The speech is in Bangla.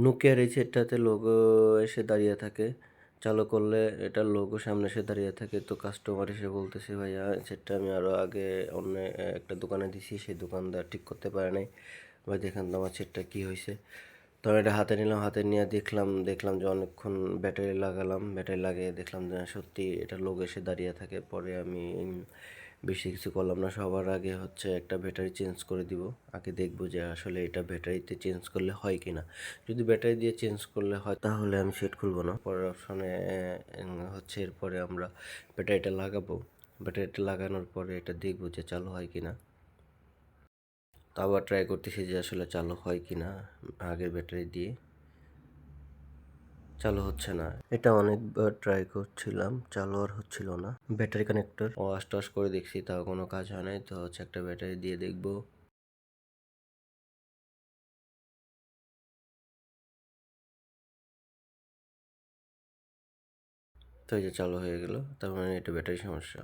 নোকিয়ার এই সেটটাতে লোগো এসে দাঁড়িয়ে থাকে। চালু করলে এটার লোগো সামনে এসে দাঁড়িয়ে থাকে। তো কাস্টমার এসে বলতেছে, ভাইয়া সেটটা আমি আরও আগে অন্য একটা দোকানে দিছি, সেই দোকানদার ঠিক করতে পারে নাই। ভাই দেখেন তো আমার সেটটা কী হয়েছে। তো আমি এটা হাতে নিলাম, হাতে নিয়ে দেখলাম যে অনেকক্ষণ ব্যাটারি লাগালাম, ব্যাটারি লাগিয়ে দেখলাম যে সত্যি এটা লোগো এসে দাঁড়িয়ে থাকে। পরে আমি বেশি কিছু করলাম না, সবার আগে হচ্ছে একটা ব্যাটারি চেঞ্জ করে দিব। আগে দেখবো যে আসলে এটা ব্যাটারিতে চেঞ্জ করলে হয় কি না। যদি ব্যাটারি দিয়ে চেঞ্জ করলে হয় তাহলে আমি সেট খুলবো না। পরের অপশনে হচ্ছে এরপরে আমরা ব্যাটারিটা লাগাবো। ব্যাটারিটা লাগানোর পরে এটা দেখবো যে চালু হয় কি না। তো আবার ট্রাই করতেছি যে আসলে চালু হয় কি না। আগের ব্যাটারি দিয়ে চালু হচ্ছে না। এটা অনেকবার ট্রাই করছিলাম, চালু আর হচ্ছিল না। ব্যাটারি কানেক্টর ওয়াশ টাশ করে দেখছি, তাও কোনো কাজ হয় নাই। তো হচ্ছে একটা ব্যাটারি দিয়ে দেখবো। তো এই যে চালু হয়ে গেল, তার মানে এটা ব্যাটারি সমস্যা।